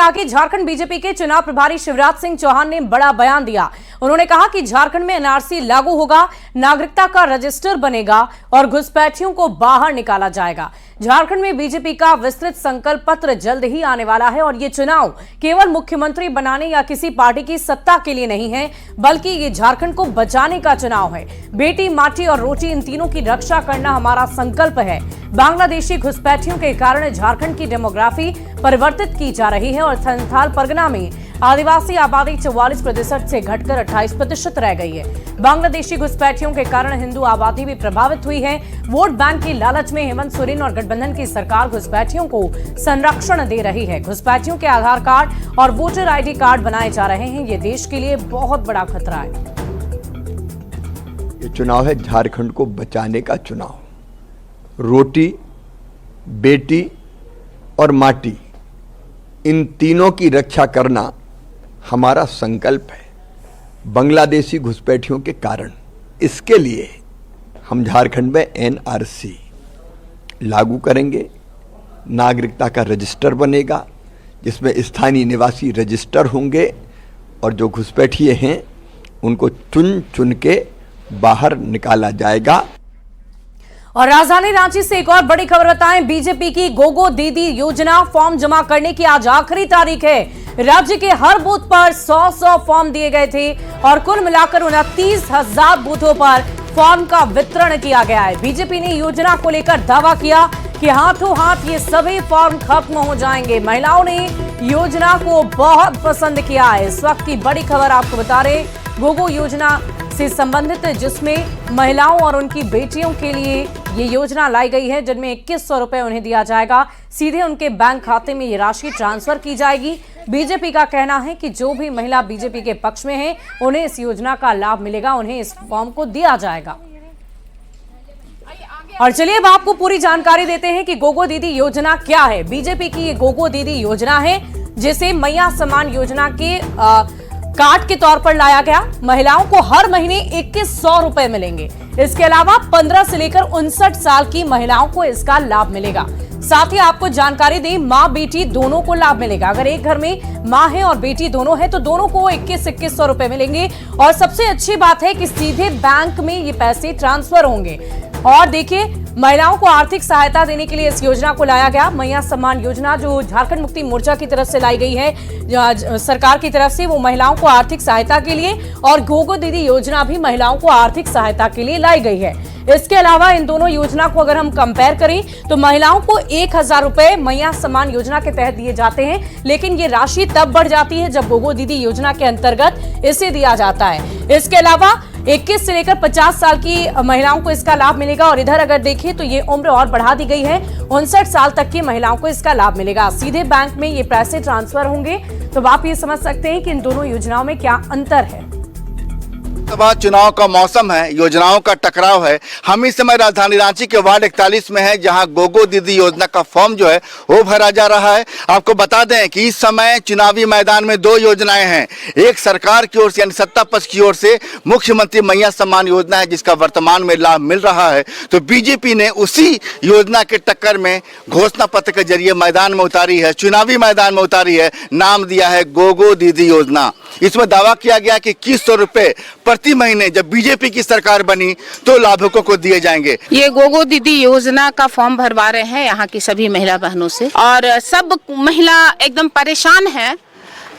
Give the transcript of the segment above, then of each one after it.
आगे झारखंड बीजेपी के चुनाव प्रभारी शिवराज सिंह चौहान ने बड़ा बयान दिया। उन्होंने कहा कि झारखंड में एनआरसी लागू होगा, नागरिकता का रजिस्टर बनेगा और घुसपैठियों को बाहर निकाला जाएगा। झारखंड में बीजेपी का विस्तृत संकल्प पत्र जल्द ही आने वाला है और ये चुनाव केवल मुख्यमंत्री बनाने या किसी पार्टी की सत्ता के लिए नहीं है, बल्कि ये झारखंड को बचाने का चुनाव है। बेटी, माटी और रोटी, इन तीनों की रक्षा करना हमारा संकल्प है। बांग्लादेशी घुसपैठियों के कारण झारखंड की डेमोग्राफी परिवर्तित की जा रही है और संथाल परगना में आदिवासी आबादी 44% से घटकर 28% रह गई है। बांग्लादेशी घुसपैठियों के कारण हिंदू आबादी भी प्रभावित हुई है। वोट बैंक की लालच में हेमंत सोरेन और गठबंधन की सरकार घुसपैठियों को संरक्षण दे रही है। घुसपैठियों के आधार कार्ड और वोटर आईडी कार्ड बनाए जा रहे हैं। ये देश के लिए बहुत बड़ा खतरा है। ये चुनाव है झारखंड को बचाने का चुनाव। रोटी, बेटी और माटी, इन तीनों की रक्षा करना हमारा संकल्प है। बांग्लादेशी घुसपैठियों के कारण इसके लिए हम झारखंड में एनआरसी लागू करेंगे, नागरिकता का रजिस्टर बनेगा जिसमें स्थानीय निवासी रजिस्टर होंगे और जो घुसपैठिए हैं उनको चुन चुन के बाहर निकाला जाएगा। और राजधानी रांची से एक और बड़ी खबर बताएं। बीजेपी की गोगो दीदी योजना फॉर्म जमा करने की आज आखिरी तारीख है। राज्य के हर बूथ पर 100 फॉर्म दिए गए थे और कुल मिलाकर 29,000 बूथों पर फॉर्म का वितरण किया गया है। बीजेपी ने योजना को लेकर दावा किया कि हाथों हाथ ये सभी फॉर्म खत्म हो जाएंगे। महिलाओं ने योजना को बहुत पसंद किया है। इस वक्त की बड़ी खबर आपको बता रहे, गोगो योजना से संबंधित, जिसमें महिलाओं और उनकी बेटियों के लिए ये योजना लाई गई है, जिनमें 2100 रुपए उन्हें दिया जाएगा। सीधे उनके बैंक खाते में ये राशि ट्रांसफर की जाएगी। बीजेपी का कहना है कि जो भी महिला बीजेपी के पक्ष में है उन्हें इस योजना का लाभ मिलेगा, उन्हें इस फॉर्म को दिया जाएगा। और चलिए अब आपको पूरी जानकारी देते हैं कि गोगो दीदी योजना क्या है। बीजेपी की ये गोगो दीदी योजना है जिसे मैया सम्मान योजना के कार्ड के तौर पर लाया गया। महिलाओं को हर महीने 2100 रुपए मिलेंगे। इसके अलावा 15 से लेकर 59 साल की महिलाओं को इसका लाभ मिलेगा। साथ ही आपको जानकारी दें, माँ बेटी दोनों को लाभ मिलेगा। अगर एक घर में माँ है और बेटी दोनों है तो दोनों को 2100 रुपए मिलेंगे। और सबसे अच्छी बात है कि सीधे बैंक में ये पैसे ट्रांसफर होंगे। और देखिए, महिलाओं को आर्थिक सहायता देने के लिए इस योजना को लाया गया। मैया सम्मान योजना जो झारखंड मुक्ति मोर्चा की तरफ से लाई गई है सरकार की तरफ से, वो महिलाओं को आर्थिक सहायता के लिए, और गोगो दीदी योजना भी महिलाओं को आर्थिक सहायता के लिए लाई गई है। इसके अलावा इन दोनों योजना को अगर हम कंपेयर करें तो महिलाओं को 1000 रुपए मैया सम्मान योजना के तहत दिए जाते हैं, लेकिन ये राशि तब बढ़ जाती है जब गोगो दीदी योजना के अंतर्गत इसे दिया जाता है। इसके अलावा 21 से लेकर 50 साल की महिलाओं को इसका लाभ मिलेगा। और इधर अगर देखें तो ये उम्र और बढ़ा दी गई है, 59 साल तक की महिलाओं को इसका लाभ मिलेगा। सीधे बैंक में ये पैसे ट्रांसफर होंगे। तो आप ये समझ सकते हैं कि इन दोनों योजनाओं में क्या अंतर है। लोकसभा चुनाव का मौसम है, योजनाओं का टकराव है। हम इस समय राजधानी रांची के वार्ड 41 में है, जहां गोगो दीदी योजना का फॉर्म जो है वो भरा जा रहा है। आपको बता दें कि इस समय चुनावी मैदान में 2 योजनाएं हैं। एक सरकार की ओर से यानी सत्ता पक्ष की ओर से मुख्यमंत्री मैया सम्मान योजना है, जिसका वर्तमान में लाभ मिल रहा है। तो बीजेपी ने उसी योजना के टक्कर में घोषणा पत्र के जरिए मैदान में उतारी है, चुनावी मैदान में उतारी है। नाम दिया है गोगो दीदी योजना। इसमें दावा किया गया कि 2100 रुपए प्रति महीने जब बीजेपी की सरकार बनी तो लाभुकों को दिए जाएंगे। ये गोगो दीदी योजना का फॉर्म भरवा रहे हैं यहाँ की सभी महिला बहनों से, और सब महिला एकदम परेशान है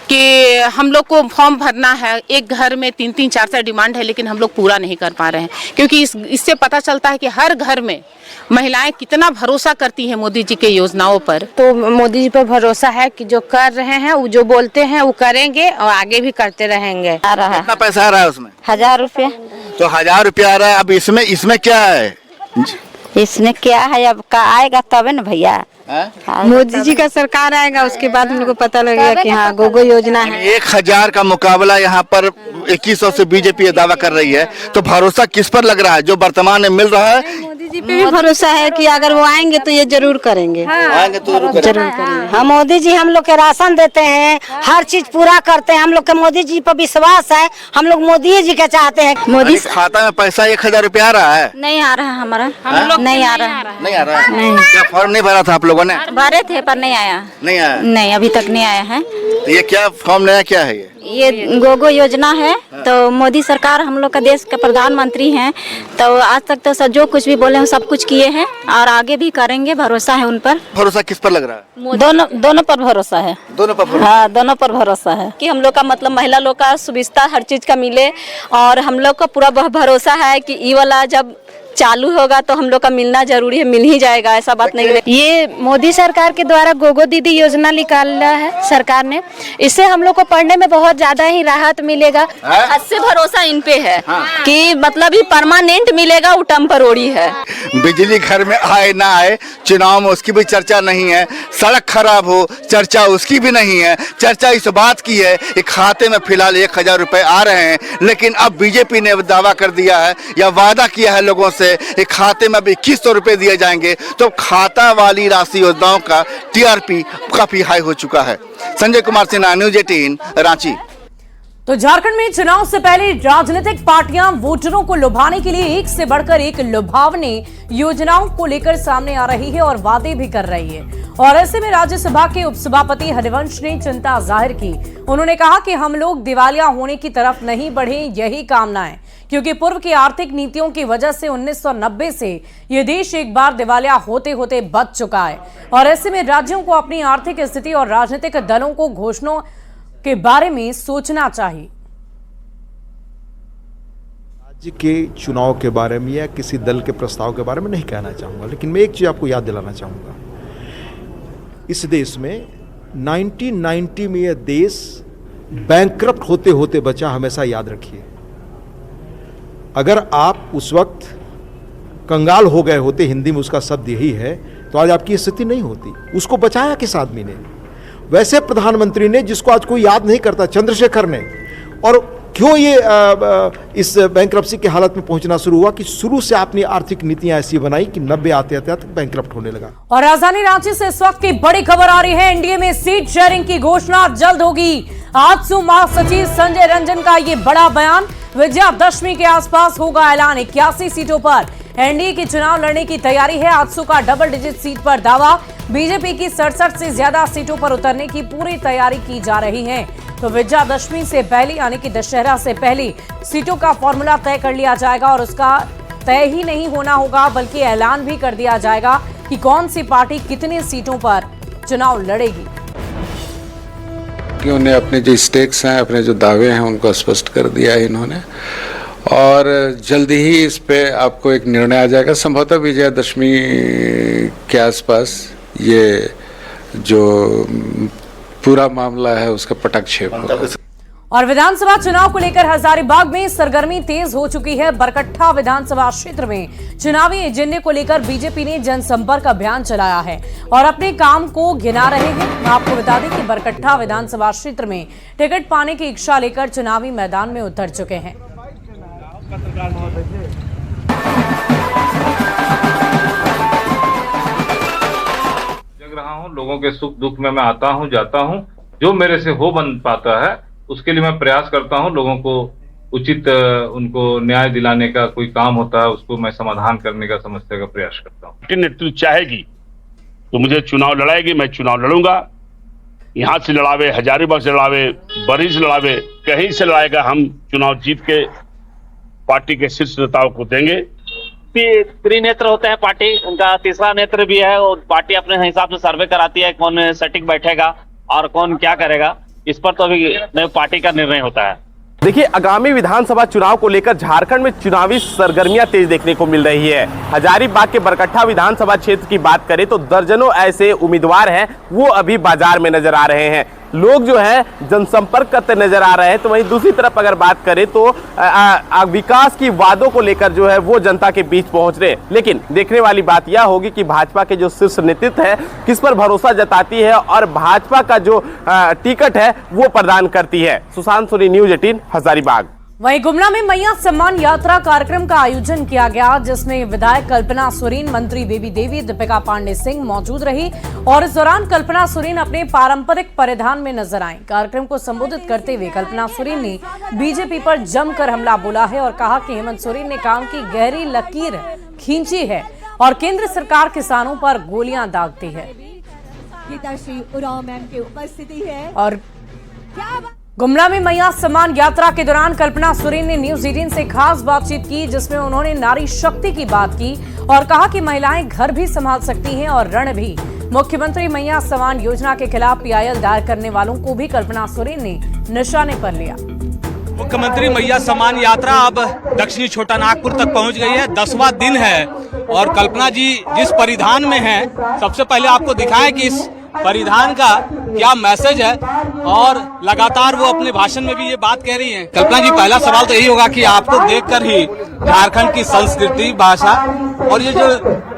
कि हम लोग को फॉर्म भरना है। एक घर में 3-3, 4-4 डिमांड है, लेकिन हम लोग पूरा नहीं कर पा रहे हैं, क्योंकि इससे पता चलता है कि हर घर में महिलाएं कितना भरोसा करती हैं मोदी जी के योजनाओं पर। तो मोदी जी पर भरोसा है कि जो कर रहे हैं, वो जो बोलते हैं वो करेंगे और आगे भी करते रहेंगे। आ रहा है। कितना पैसा आ रहा है उसमें? 1000 रुपया। तो 1000 रुपया आ रहा है। अब इसमें क्या है? इसमें क्या है, अब का आएगा तबे न भैया। मोदी जी का सरकार आएगा, उसके बाद हम लोग को पता लगेगा कि हाँ गोगो योजना है। 1000 का मुकाबला यहाँ पर 2100 से बीजेपी दावा कर रही है। तो भरोसा किस पर लग रहा है? जो वर्तमान में मिल रहा है जी पे भी भरोसा है कि अगर वो आएंगे तो ये जरूर करेंगे। आएंगे तो जरूर करेंगे। जरूर करेंगे। हम मोदी जी हम लोग के राशन देते हैं, हर चीज पूरा करते हैं। हम लोग के मोदी जी पर विश्वास है, हम लोग मोदी जी के चाहते हैं। मोदी खाता में पैसा 1000 रुपया आ रहा है? नहीं आ रहा हमारा, हम लोग नहीं आ रहा। नहीं आ रहा है? क्या फॉर्म नहीं भरा था आप लोगों ने? भरे थे पर नहीं आया। नहीं आया? नहीं, अभी तक नहीं आया है। तो ये क्या फॉर्म नया क्या है? ये गोगो योजना है। तो मोदी सरकार हम लोग का देश के प्रधानमंत्री हैं, तो आज तक तो जो कुछ भी बोले हैं सब कुछ किए हैं और आगे भी करेंगे। भरोसा है उन पर। भरोसा किस पर लग रहा है? दोनों पर भरोसा है। दोनों पर भरोसा? हाँ, दोनों पर भरोसा है कि हम लोग का मतलब महिला लोग का सुविधा हर चीज का मिले, और हम लोग का पूरा भरोसा है कि ये वाला जब चालू होगा तो हम लोग का मिलना जरूरी है, मिल ही जाएगा, ऐसा बात नहीं है। ये मोदी सरकार के द्वारा गोगो दीदी योजना निकाला है सरकार ने। इससे हम लोग को पढ़ने में बहुत ज्यादा ही राहत मिलेगा। हद से भरोसा इन पे है कि मतलब ही परमानेंट मिलेगा, वो टेम्पररी है। बिजली घर में आए ना आए, चुनाव में उसकी भी चर्चा नहीं है। सड़क खराब हो, चर्चा उसकी भी नहीं है। चर्चा इस बात की है कि खाते में फिलहाल 1000 रुपए आ रहे हैं, लेकिन अब बीजेपी ने दावा कर दिया है या वादा किया है लोगों से एक खाते में भी 2100 रुपए दिए जाएंगे। तो खाता वाली राशि योजनाओं का टीआरपी काफी हाई हो चुका है। संजय कुमार सिन्हा, न्यूज 18 रांची। तो झारखंड में चुनाव से पहले राजनीतिक पार्टियां वोटरों को लुभाने के लिए एक से बढ़कर एक लुभावनी योजनाओं को लेकर सामने आ रही है और वादे भी कर रही है। और ऐसे में राज्यसभा के उपसभापति हरिवंश ने चिंता जाहिर की। उन्होंने कहा कि हम लोग दिवालिया होने की तरफ नहीं बढ़े, यही कामना है, क्योंकि पूर्व की आर्थिक नीतियों की वजह से 1990 से ये देश एक बार दिवालिया होते होते बच चुका है। और ऐसे में राज्यों को अपनी आर्थिक स्थिति और राजनीतिक दलों को घोषणाओं के बारे में सोचना चाहिए। राज्य के चुनाव के बारे में या किसी दल के प्रस्ताव के बारे में नहीं कहना चाहूँगा, लेकिन मैं एक चीज़ आपको याद दिलाना चाहूँगा। इस देश में 1990 में यह देश बैंकक्रप्ट होते होते बचा, हमेशा याद रखिए। अगर आप उस वक्त कंगाल हो गए होते, हिंदी में उसका शब्द यही है, तो आज आपकी स्थिति नहीं होती। उसको बचाया किस आदमी ने? वैसे प्रधानमंत्री ने, जिसको आज कोई याद नहीं करता, चंद्रशेखर ने। और क्यों ये इस बैंकरप्सी की हालत में पहुंचना शुरू हुआ कि शुरू से आपने आर्थिक नीतियां ऐसी बनाई कि 90 आते आते तक बैंकरप्ट होने लगा। और राजधानी रांची से इस वक्त की बड़ी खबर आ रही है। एनडीए में सीट शेयरिंग की घोषणा जल्द होगी। आजसू महासचिव संजय रंजन का ये बड़ा बयान। विजयादशमी के आसपास होगा ऐलान। 81 सीटों पर एनडीए की चुनाव लड़ने की तैयारी है। आजसू का डबल डिजिट सीट पर दावा। बीजेपी की 67 से ज्यादा सीटों पर उतरने की पूरी तैयारी की जा रही है। तो विजयादशमी से पहले यानी कि दशहरा से पहले सीटों का फॉर्मूला तय कर लिया जाएगा और उसका तय ही नहीं होना होगा बल्कि ऐलान भी कर दिया जाएगा कि कौन सी पार्टी कितने सीटों पर चुनाव लड़ेगी। कि उन्हें अपने जो स्टेक्स हैं, अपने जो दावे हैं, उनको स्पष्ट कर दिया है इन्होंने, और जल्दी ही इस पे आपको एक निर्णय आ जाएगा। संभवतः विजयादशमी के आसपास ये जो पूरा मामला है उसका पटाक्षेप होगा। और विधानसभा चुनाव को लेकर हजारीबाग में सरगर्मी तेज हो चुकी है। बरकट्ठा विधानसभा क्षेत्र में चुनावी एजेंडे को लेकर बीजेपी ने जनसंपर्क अभियान चलाया है और अपने काम को गिना रहे हैं। आपको बता दें कि बरकट्ठा विधानसभा क्षेत्र में टिकट पाने की इच्छा लेकर चुनावी मैदान में उतर चुके हैं। जग रहा हूं, लोगों के सुख दुख में मैं आता हूं, जाता हूं। जो मेरे से हो बन पाता है उसके लिए मैं प्रयास करता हूं। लोगों को उचित उनको न्याय दिलाने का कोई काम होता है उसको मैं समाधान करने का समस्या का प्रयास करता हूं। पार्टी नेतृत्व चाहेगी तो मुझे चुनाव लड़ाएगी, मैं चुनाव लड़ूंगा। यहाँ से लड़ावे, हजारीबाग से लड़ावे, बरीज लड़ावे, कहीं से लड़ाएगा, हम चुनाव जीत के पार्टी के शीर्ष नेताओं को देंगे। त्रिनेत्र होते हैं पार्टी, उनका तीसरा नेत्र भी है और पार्टी अपने हिसाब से सर्वे कराती है कौन सटीक बैठेगा और कौन क्या करेगा। इस पर तो अभी पार्टी का निर्णय होता है। देखिए, आगामी विधानसभा चुनाव को लेकर झारखंड में चुनावी सरगर्मियां तेज देखने को मिल रही है। हजारीबाग के बरकट्ठा विधानसभा क्षेत्र की बात करें तो दर्जनों ऐसे उम्मीदवार हैं, वो अभी बाजार में नजर आ रहे हैं। लोग जो है जनसंपर्क करते नजर आ रहे हैं। तो वहीं दूसरी तरफ अगर बात करें तो विकास की वादों को लेकर जो है वो जनता के बीच पहुंच रहे। लेकिन देखने वाली बात यह होगी कि भाजपा के जो शीर्ष नेतृत्व है किस पर भरोसा जताती है और भाजपा का जो टिकट है वो प्रदान करती है। सुशांत सोनी, न्यूज 18 हजारीबाग। वहीं गुमला में मैया सम्मान यात्रा कार्यक्रम का आयोजन किया गया, जिसमें विधायक कल्पना सोरेन, मंत्री बेबी देवी, दीपिका पांडे सिंह मौजूद रही और इस दौरान कल्पना सोरेन अपने पारंपरिक परिधान में नजर आए। कार्यक्रम को संबोधित करते हुए कल्पना सोरेन ने बीजेपी पर जमकर हमला बोला है और कहा कि हेमंत सोरेन ने काम की गहरी लकीर खींची है और केंद्र सरकार किसानों पर गोलियां दागती है। और गुमला में मैया सम्मान यात्रा के दौरान कल्पना सोरेन ने न्यूज 18 से खास बातचीत की, जिसमें उन्होंने नारी शक्ति की बात की और कहा कि महिलाएं घर भी संभाल सकती हैं और रण भी। मुख्यमंत्री मैया सम्मान योजना के खिलाफ PIL दायर करने वालों को भी कल्पना सोरेन ने निशाने पर लिया। मुख्यमंत्री मैया सम्मान यात्रा अब दक्षिणी छोटा नागपुर तक पहुंच गई है। 10वां दिन है और कल्पना जी जिस परिधान में हैं, सबसे पहले आपको दिखाएं कि इस परिधान का क्या मैसेज है और लगातार वो अपने भाषण में भी ये बात कह रही हैं। कल्पना जी, पहला सवाल तो यही होगा कि आपको देखकर ही झारखंड की संस्कृति, भाषा और ये जो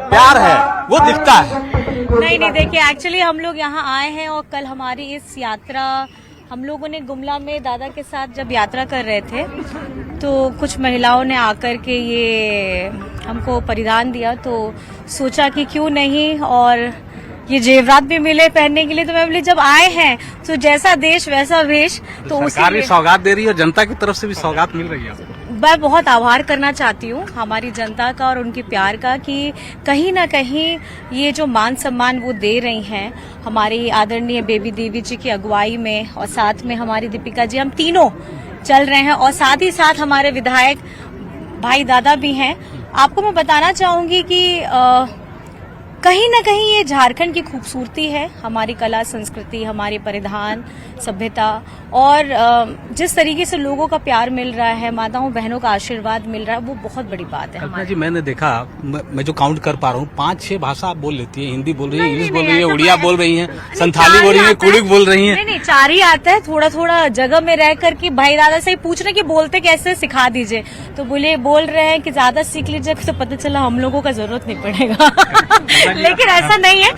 प्यार है वो दिखता है। नहीं, देखिए एक्चुअली हम लोग यहाँ आए हैं और कल हमारी इस यात्रा हम लोगों ने गुमला में दादा के साथ जब यात्रा कर रहे थे तो कुछ महिलाओं ने आकर के ये हमको परिधान दिया, तो सोचा कि क्यों नहीं, और ये जेवरात भी मिले पहनने के लिए। तो मैं बोली जब आए हैं तो जैसा देश वैसा वेश, तो सरकार भी सौगात दे रही है और जनता की तरफ से भी सौगात मिल रही है। मैं बहुत आभार करना चाहती हूँ हमारी जनता का और उनके प्यार का कि कहीं ना कहीं ये जो मान सम्मान वो दे रही हैं हमारी आदरणीय बेबी देवी जी की अगुवाई में और साथ में हमारी दीपिका जी, हम तीनों चल रहे हैं और साथ ही साथ हमारे विधायक भाई दादा भी हैं। आपको मैं बताना चाहूंगी कि कहीं ना कहीं ये झारखंड की खूबसूरती है, हमारी कला संस्कृति, हमारे परिधान, सभ्यता और जिस तरीके से लोगों का प्यार मिल रहा है, माताओं बहनों का आशीर्वाद मिल रहा है, वो बहुत बड़ी बात है। कल्पना जी, मैंने देखा, मैं जो काउंट कर पा रहा हूँ, 5-6 भाषा आप बोल लेती है। हिंदी बोल रही है, इंग्लिश बोल रही है, उड़िया बोल रही है, संथाली बोल रही है, कुड़िक बोल रही है। नहीं, 4 ही आता है। थोड़ा थोड़ा जगह में रह कर के भाई दादा से पूछ रहे कि बोलते कैसे, सिखा दीजिए। तो बोले बोल रहे हैं कि ज्यादा सीख लीजिए, तो पता चला हम लोगों का जरूरत नहीं पड़ेगा। लेकिन ऐसा नहीं है,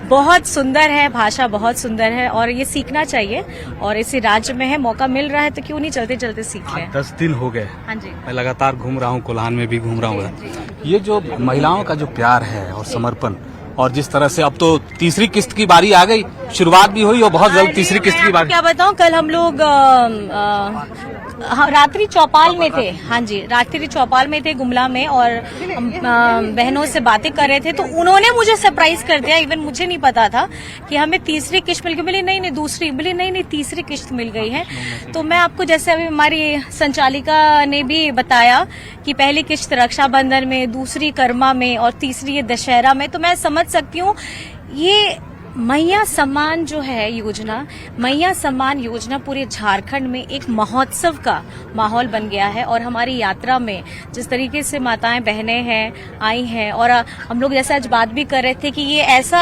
बहुत सुंदर है भाषा, बहुत सुंदर है और ये सीखना चाहिए और इसी राज्य में है, मौका मिल रहा है तो क्यों नहीं चलते चलते सीख लें। 10 दिन हो गए। हाँ जी, मैं लगातार घूम रहा हूँ, कोल्हान में भी घूम रहा हूँ। ये जो महिलाओं का जो प्यार है और समर्पण, और जिस तरह से अब तो तीसरी किस्त की बारी आ गई, शुरुआत भी हुई और बहुत जल्द तीसरी किस्त की बारी। क्या बताऊं, कल हम लोग रात्रि चौपाल में थे। हाँ जी, रात्रि चौपाल में थे गुमला में और बहनों से बातें कर रहे थे, तो उन्होंने मुझे सरप्राइज कर दिया। इवन मुझे नहीं पता था कि हमें तीसरी किस्त मिल गई। बोली नहीं दूसरी, बोली नहीं तीसरी किस्त मिल गई है। तो मैं आपको, जैसे अभी हमारी संचालिका ने भी बताया कि पहली किस्त रक्षाबंधन में, दूसरी कर्मा में और तीसरी ये दशहरा में, तो मैं समझ सकती हूँ ये मैया सम्मान जो है योजना, मैया सम्मान योजना पूरे झारखंड में एक महोत्सव का माहौल बन गया है। और हमारी यात्रा में जिस तरीके से माताएं बहनें हैं आई हैं, और हम लोग जैसे आज बात भी कर रहे थे कि ये ऐसा,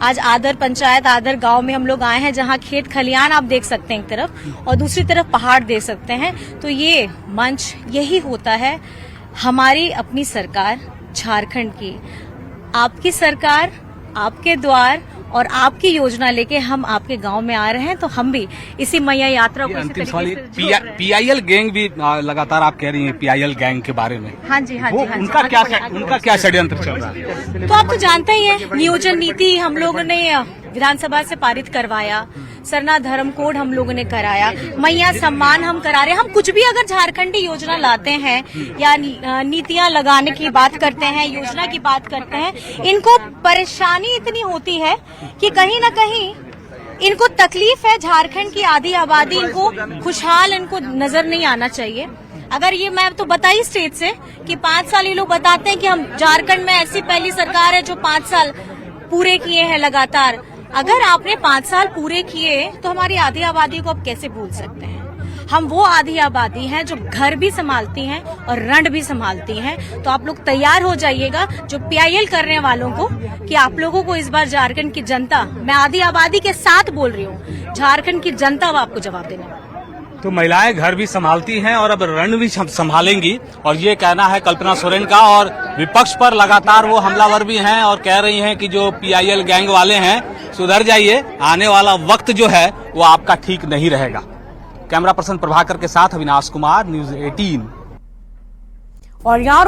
आज आदर पंचायत, आदर गांव में हम लोग आए हैं जहां खेत खलियान आप देख सकते हैं एक तरफ और दूसरी तरफ पहाड़ देख सकते हैं। तो ये मंच यही होता है हमारी अपनी सरकार झारखंड की, आपकी सरकार, आपके द्वार और आपकी योजना लेके हम आपके गांव में आ रहे हैं। तो हम भी इसी मैया यात्रा को इसी तरीके से PIL गैंग भी लगातार आप कह रही हैं PIL गैंग के बारे में। हाँ जी, हाँ जी, हाँ उनका क्या षड्यंत्र चल रहा है? तो आप तो जानते ही हैं, नियोजन नीति हम लोगों ने विधानसभा से पारित करवाया, सरना धर्म कोड हम लोगों ने कराया, मैया सम्मान हम करा रहे हैं। हम कुछ भी अगर झारखंडी योजना लाते हैं या नीतियां लगाने की बात करते हैं, योजना की बात करते हैं, इनको परेशानी इतनी होती है कि कहीं ना कहीं इनको तकलीफ है। झारखंड की आधी आबादी इनको खुशहाल इनको नजर नहीं आना चाहिए। अगर ये मैं तो बताई स्टेट से कि 5 साल ये लोग बताते हैं कि हम झारखंड में ऐसी पहली सरकार है जो 5 साल पूरे किए हैं लगातार। अगर आपने 5 साल पूरे किए तो हमारी आधी आबादी को आप कैसे भूल सकते हैं? हम वो आधी आबादी हैं जो घर भी संभालती हैं और रण भी संभालती हैं। तो आप लोग तैयार हो जाइएगा जो PIL करने वालों को, कि आप लोगों को इस बार झारखंड की जनता, मैं आधी आबादी के साथ बोल रही हूँ, झारखंड की जनता अब आपको जवाब देने। तो महिलाएं घर भी संभालती हैं और अब रण भी संभालेंगी, और ये कहना है कल्पना सोरेन का। और विपक्ष पर लगातार वो हमलावर भी हैं और कह रही हैं कि जो PIL गैंग वाले हैं सुधर जाइए, आने वाला वक्त जो है वो आपका ठीक नहीं रहेगा। कैमरा पर्सन प्रभाकर के साथ अविनाश कुमार, न्यूज 18। और यहाँ